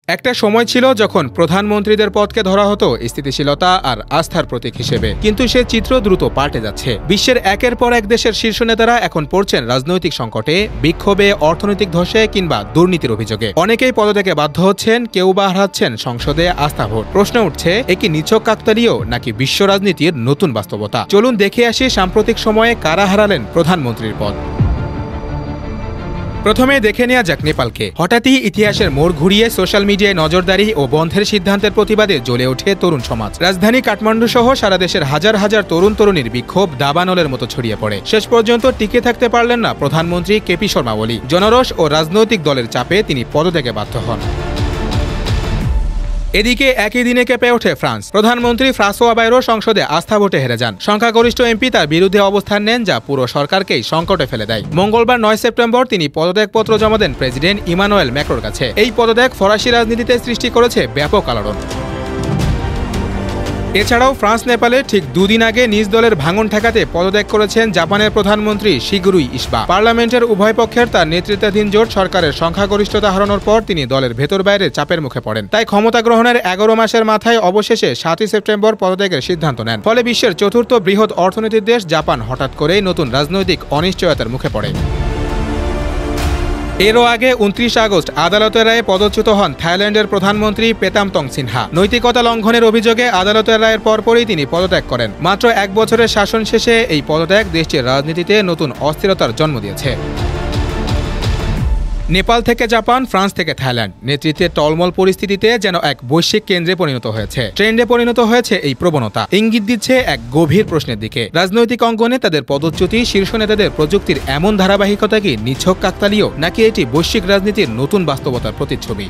একটা সময় ছিল যখন প্রধানমন্ত্রীদের পদকে ধরা হতো স্থিতিশীলতা আর আস্থার প্রতীক হিসেবে, কিন্তু সে চিত্র দ্রুত পাল্টে যাচ্ছে। বিশ্বের একের পর এক দেশের শীর্ষ নেতারা এখন পড়ছেন রাজনৈতিক সংকটে, বিক্ষোভে, অর্থনৈতিক ধসে কিংবা দুর্নীতির অভিযোগে। অনেকেই পদত্যাগে বাধ্য হচ্ছেন, কেউ বা হারাচ্ছেন সংসদে আস্থা ভোট। প্রশ্ন উঠছে, এ কি নিছক কাকতালীয় নাকি বিশ্ব রাজনীতির নতুন বাস্তবতা? চলুন দেখে আসি সাম্প্রতিক সময়ে কারা হারালেন প্রধানমন্ত্রীর পদ। প্রথমে দেখে নেওয়া যাক নেপালকে। হঠাৎই ইতিহাসের মোড় ঘুরিয়ে সোশ্যাল মিডিয়ায় নজরদারি ও বন্ধের সিদ্ধান্তের প্রতিবাদে জ্বলে ওঠে তরুণ সমাজ। রাজধানী কাঠমান্ডু সহ সারা দেশের হাজার হাজার তরুণ তরুণীর বিক্ষোভ দাবানলের মতো ছড়িয়ে পড়ে। শেষ পর্যন্ত টিকে থাকতে পারলেন না প্রধানমন্ত্রী কেপি শর্মা ওলি। জনরোষ ও রাজনৈতিক দলের চাপে তিনি পদত্যাগে বাধ্য হন। এদিকে একই দিনে কেঁপে ওঠে ফ্রান্স। প্রধানমন্ত্রী ফ্রাঁসোয়া বাইরো সংসদে আস্থা ভোটে হেরে যান। সংখ্যাগরিষ্ঠ এমপি তার বিরুদ্ধে অবস্থান নেন, যা পুরো সরকারকেই সংকটে ফেলে দেয়। মঙ্গলবার ৯ সেপ্টেম্বর তিনি পদত্যাগপত্র জমা দেন প্রেসিডেন্ট ইমানুয়েল ম্যাক্রোর কাছে। এই পদত্যাগ ফরাসি রাজনীতিতে সৃষ্টি করেছে ব্যাপক আলোড়ন। এছাড়াও ফ্রান্স নেপালে ঠিক দুদিন আগে নিজ দলের ভাঙন ঠেকাতে পদত্যাগ করেছেন জাপানের প্রধানমন্ত্রী শিগুরুই ইশিবা। পার্লামেন্টের উভয় পক্ষের তার নেতৃত্বাধীন জোট সরকারের সংখ্যাগরিষ্ঠতা হারানোর পর তিনি দলের ভেতর বাইরে চাপের মুখে পড়েন। তাই ক্ষমতা গ্রহণের ১১ মাসের মাথায় অবশেষে ৭ই সেপ্টেম্বর পদত্যাগের সিদ্ধান্ত নেন। ফলে বিশ্বের চতুর্থ বৃহৎ অর্থনীতির দেশ জাপান হঠাৎ করেই নতুন রাজনৈতিক অনিশ্চয়তার মুখে পড়ে। এরও আগে ২৯ আগস্ট আদালতের রায়ে পদচ্যুত হন থাইল্যান্ডের প্রধানমন্ত্রী পেতামতং সিনহা। নৈতিকতা লঙ্ঘনের অভিযোগে আদালতের রায়ের পরপরই তিনি পদত্যাগ করেন। মাত্র ১ বছরের শাসন শেষে এই পদত্যাগ দেশটির রাজনীতিতে নতুন অস্থিরতার জন্ম দিয়েছে। নেপাল থেকে জাপান, ফ্রান্স থেকে থাইল্যান্ড, নেতৃত্বের টলমল পরিস্থিতিতে যেন এক বৈশ্বিক কেন্দ্রে পরিণত হয়েছে। ট্রেন্ডে পরিণত হয়েছে এই প্রবণতা, ইঙ্গিত দিচ্ছে এক গভীর প্রশ্নের দিকে। রাজনৈতিক অঙ্গনে তাদের পদচ্যুতি, শীর্ষ নেতাদের প্রযুক্তির এমন ধারাবাহিকতা কি নিছক কাকতালীয়, নাকি এটি বৈশ্বিক রাজনীতির নতুন বাস্তবতার প্রতিচ্ছবি?